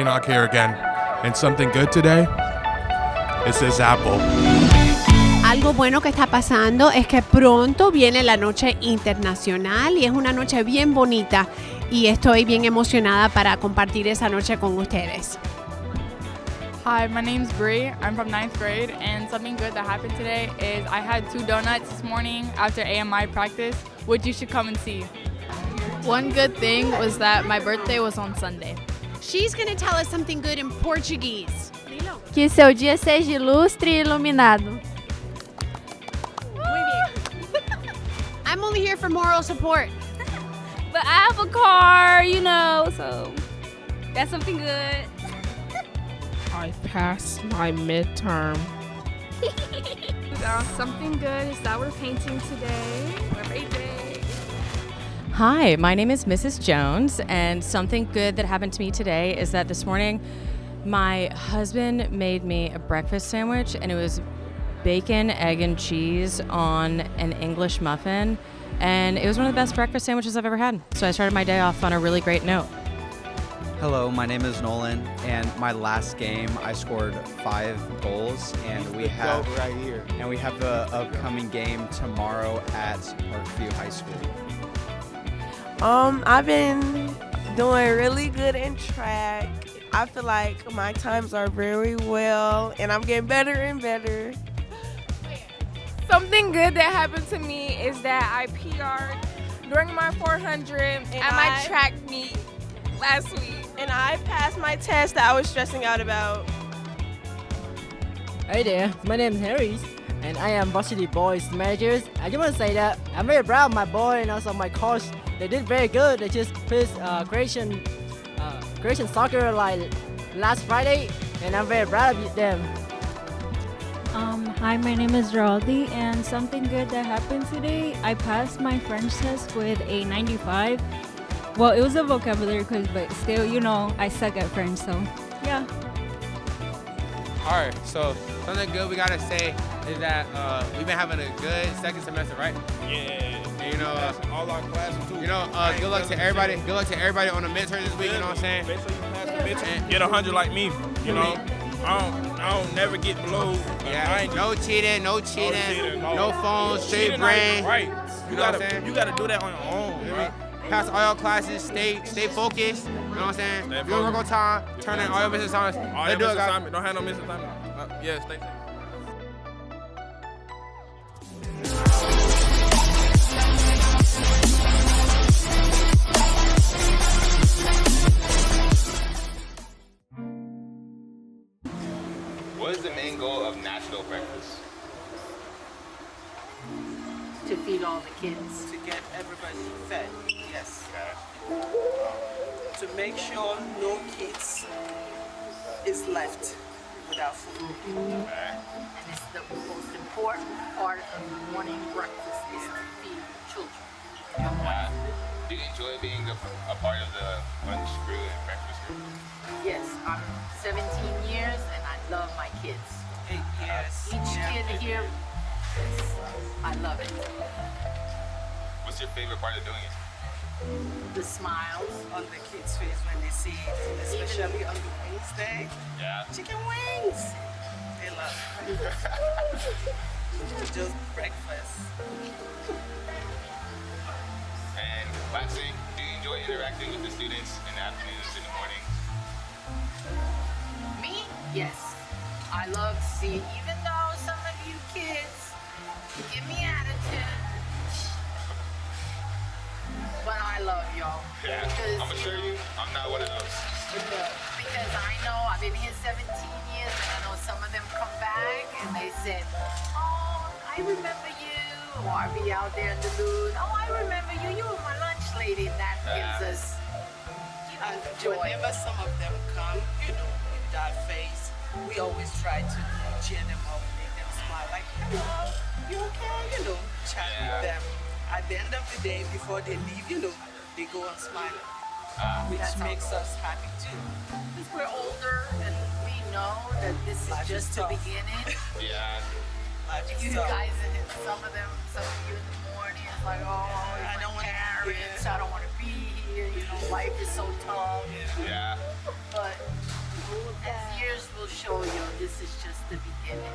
Enoch here again. And something good today is this apple. Algo bueno que está pasando es que pronto viene la noche internacional y es una noche bien bonita y estoy bien emocionada para compartir esa noche con ustedes. Hi, my name's Bree. I'm from 9th grade, and something good that happened today is I had 2 donuts this morning after AMI practice, which you should come and see. One good thing was that my birthday was on Sunday. She's going to tell us something good in Portuguese. Que seu dia seja ilustre e iluminado. I'm only here for moral support. But I have a car, so that's something good. I passed my midterm. Something good is that we're painting today. We're painting. Hi, my name is Mrs. Jones, and something good that happened to me today is that this morning my husband made me a breakfast sandwich, and it was bacon, egg, and cheese on an English muffin, and it was one of the best breakfast sandwiches I've ever had. So I started my day off on a really great note. Hello, my name is Nolan, and my last game I scored 5 goals, and we have the upcoming game tomorrow at Parkview High School. I've been doing really good in track. I feel like my times are very well, and I'm getting better and better. Something good that happened to me is that I PR'd during my 400 at my track meet last week. And I passed my test that I was stressing out about. Hey there, my name is Harry, and I am varsity boys manager. I just want to say that I'm very proud of my boy and also my coach. They did very good. They just played Croatian soccer like last Friday, and I'm very proud of them. Hi, my name is Geraldi, and something good that happened today, I passed my French test with a 95. Well, it was a vocabulary quiz, but still, I suck at French, so yeah. All right, so something good we gotta say is that we've been having a good second semester, right? Yeah. And, all our classes too. Good luck to everybody. Good luck to everybody on the midterm this week. You know what I'm saying? Make sure you pass the midterm. Get 100 like me. I don't never get below. Yeah. No cheating. No phones. Straight brain. Right. You know what I'm saying? You gotta do that on your own. You know what I mean? Pass all your classes. Stay focused. You know what I'm saying? If you don't work on time, turn in all your business assignments. Let's do it, guys. Don't have no missing assignment. Yeah, stay safe. What is the main goal of National Breakfast? To feed all the kids. To get everybody fed, yes. To make sure no kids is left without food. And it's the most important part of morning breakfast is to feed children. Do you enjoy being a part of the lunch crew and breakfast crew? Yes, I'm 17 years and I love my kids. 8 years. Each kid here, I love it. What's your favorite part of doing it? The smiles on the kids' face when they see it, especially on the Wednesday. Yeah. Chicken wings. They love it. Just breakfast. And last thing, do you enjoy interacting with the students in the afternoons, in the mornings? Me? Yes. I love to see, even though some of you kids give me attitude, but I love y'all. Yeah, I'm gonna show you, I'm not one of those. Because I know I've been here 17 years and I know some of them come back and they said, oh, I remember you. Or I'll be out there in the loot. Oh, I remember you. You were my lunch lady. And that gives us joy. Whenever some of them come, with that face, we always try to cheer them up, make them smile. Like, hello, you okay? Chat with them. At the end of the day, before they leave, they go on smiling, which makes us happy too. Because we're older and we know that this is just the beginning. Yeah. You guys, some of you in the morning, it's like, oh, I don't want parents, I don't want to be here. Life is so tough. Yeah. But As years will show you, this is just the beginning.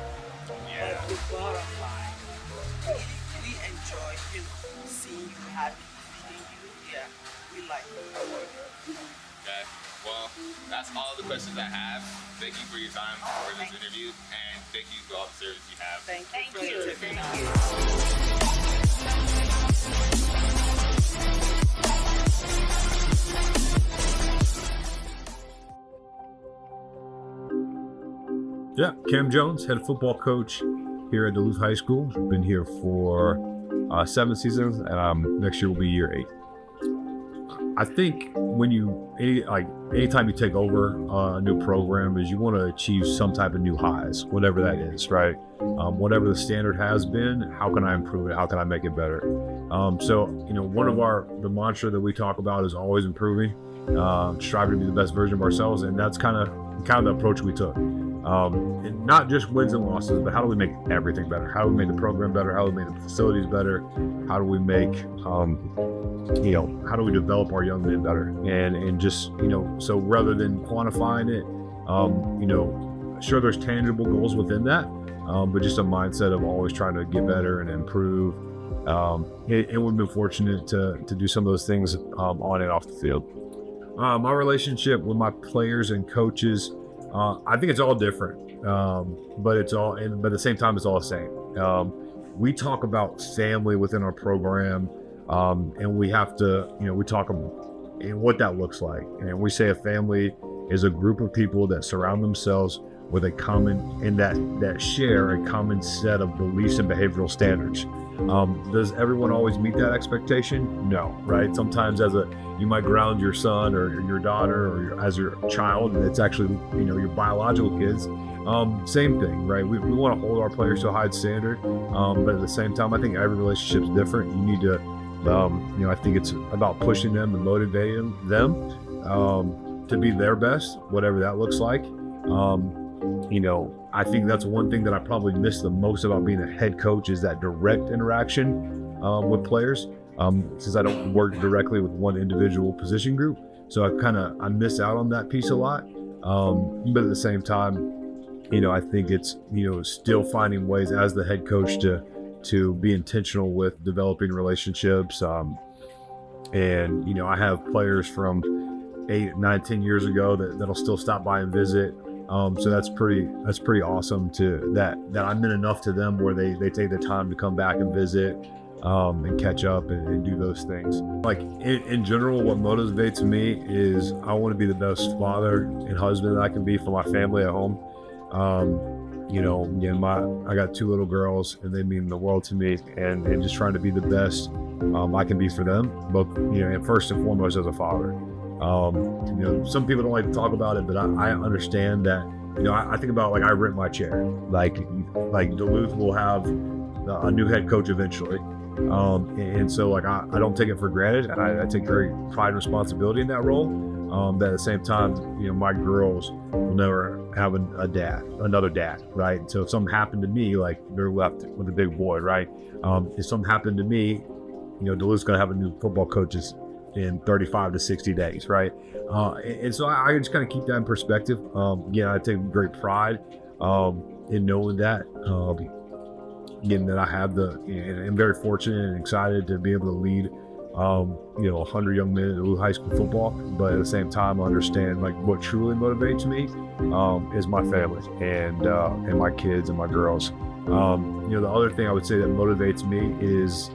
Yeah. The bottom line, we enjoy, seeing you happy, seeing you. Yeah, we like our work. Okay. Well, that's all the questions I have. Thank you for your time for this interview, and thank you for all the service you have. Thank you. Yeah, Cam Jones, head football coach here at Duluth High School. Been here for 7 seasons, and next year will be year 8. I think when anytime you take over a new program, is you want to achieve some type of new highs, whatever that is, right? Whatever the standard has been, how can I improve it? How can I make it better? So one of the mantra that we talk about is always improving, striving to be the best version of ourselves, and that's kind of the approach we took. And not just wins and losses, but how do we make everything better? How do we make the program better? How do we make the facilities better? How do we make, how do we develop our young men better? And just, so rather than quantifying it, sure there's tangible goals within that, but just a mindset of always trying to get better and improve. And we've been fortunate to do some of those things on and off the field. My relationship with my players and coaches, I think it's all different, but at the same time, it's all the same. We talk about family within our program, and we have to, we talk about what that looks like. And we say a family is a group of people that surround themselves with a common, and that share a common set of beliefs and behavioral standards. Does everyone always meet that expectation? No, right? Sometimes you might ground your son or your daughter or as your child, and it's actually, your biological kids. Same thing, right? We want to hold our players to a high standard, but at the same time, I think every relationship is different. You need to, I think it's about pushing them and motivating them to be their best, whatever that looks like. I think that's one thing that I probably miss the most about being a head coach is that direct interaction with players. Since I don't work directly with one individual position group, so I miss out on that piece a lot. But at the same time, I think it's still finding ways as the head coach to be intentional with developing relationships. And I have players from 8, 9, 10 years ago that'll still stop by and visit. So that's pretty awesome that I meant enough to them where they take the time to come back and visit, and catch up and do those things. Like in general, what motivates me is I want to be the best father and husband that I can be for my family at home. Again, I got 2 little girls and they mean the world to me, and just trying to be the best I can be for them, both, and first and foremost as a father. Some people don't like to talk about it, but I understand that, I think about, I rent my chair, like Duluth will have a new head coach eventually. And so I don't take it for granted, and I take great pride and responsibility in that role. But at the same time, my girls will never have another dad, right? So if something happened to me, they're left with a big void, right? If something happened to me, Duluth's gonna have a new football coaches in 35 to 60 days, right? And so I just kind of keep that in perspective. I take great pride in knowing that. Again, that I have and I'm very fortunate and excited to be able to lead 100 young men in Duluth High School football, but at the same time, I understand what truly motivates me is my family and my kids and my girls. The other thing I would say that motivates me is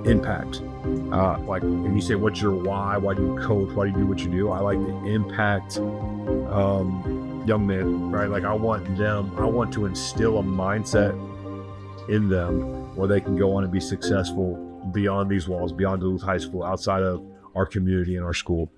impact. And you say, what's your why? Why do you coach? Why do you do what you do? I like to impact young men, right? I want to instill a mindset in them where they can go on and be successful beyond these walls, beyond Duluth High School, outside of our community and our school.